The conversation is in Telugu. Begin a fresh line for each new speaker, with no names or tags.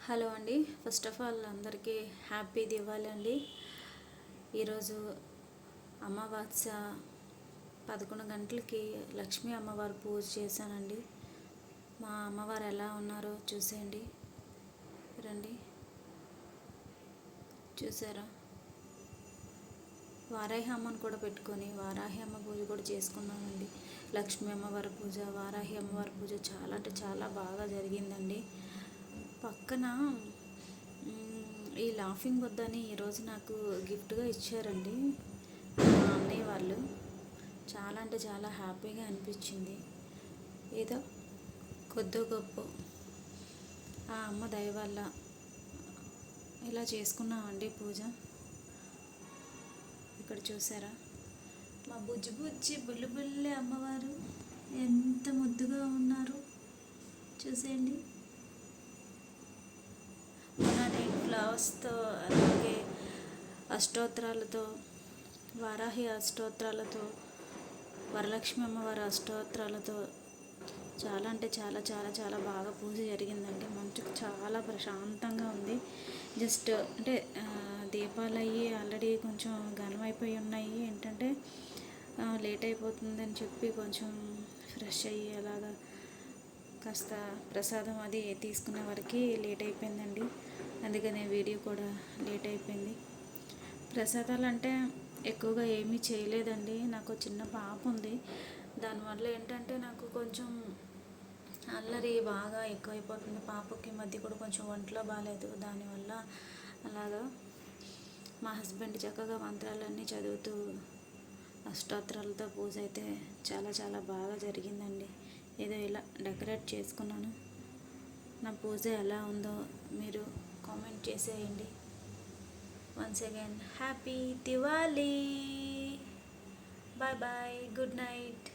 హలో అండి. ఫస్ట్ ఆఫ్ ఆల్ అందరికీ హ్యాపీ దివాళీ అండి. ఈరోజు అమావాస్య 11 గంటలకి లక్ష్మీ అమ్మవారు పూజ చేశానండి. మా అమ్మవారు ఎలా ఉన్నారో చూసేయండి, రండి. చూసారా? వారాహి అమ్మను కూడా పెట్టుకొని వారాహి అమ్మ పూజ కూడా చేసుకున్నానండి. లక్ష్మీ అమ్మవారి పూజ, వారాహి అమ్మవారి పూజ చాలా అంటే చాలా బాగా జరిగిందండి. పక్కన ఈ లాఫింగ్ వద్దని ఈరోజు నాకు గిఫ్ట్గా ఇచ్చారండి మా అన్నయ్య వాళ్ళు. చాలా అంటే చాలా హ్యాపీగా అనిపించింది. ఏదో కొద్దో గొప్ప ఆ అమ్మ దయ వల్ల ఇలా చేసుకున్నామండి పూజ. ఇక్కడ చూసారా, మా బుజ్జి బుజ్జి బుల్లి అమ్మవారు ఎంత ముద్దుగా ఉన్నారు చూసేయండి. నేను ఫ్లవర్స్తో అలాగే అష్టోత్తరాలతో, వారాహి అష్టోత్తరాలతో, వరలక్ష్మి అమ్మవారి అష్టోత్తరాలతో చాలా అంటే చాలా చాలా చాలా బాగా పూజ జరిగిందండి. మనసుకు చాలా ప్రశాంతంగా ఉంది. జస్ట్ అంటే దీపాలు అయ్యి ఆల్రెడీ కొంచెం ఘనమైపోయి ఉన్నాయి. ఏంటంటే లేట్ అయిపోతుందని చెప్పి కొంచెం ఫ్రెష్ అయ్యి అలాగా కాస్త ప్రసాదం అది తీసుకునే వరకు లేట్ అయిపోయిందండి. అందుకనే వీడియో కూడా లేట్ అయిపోయింది. ప్రసాదాలు అంటే ఎక్కువగా ఏమీ చేయలేదండి. నాకు చిన్న పాప ఉంది. దానివల్ల ఏంటంటే నాకు కొంచెం అల్లరి బాగా ఎక్కువైపోతుంది. పాపకి మధ్య కూడా కొంచెం ఒంట్లో బాగాలేదు. దానివల్ల అలాగా మా హస్బెండ్ చక్కగా మంత్రాలన్నీ చదువుతూ అష్టోత్తరాలతో పూజ అయితే చాలా చాలా బాగా జరిగిందండి. ఏదో ఇలా డెకరేట్ చేసుకున్నాను. నా పూజ ఎలా ఉందో మీరు కామెంట్ చేసేయండి. Once again happy Diwali. Bye bye, good night.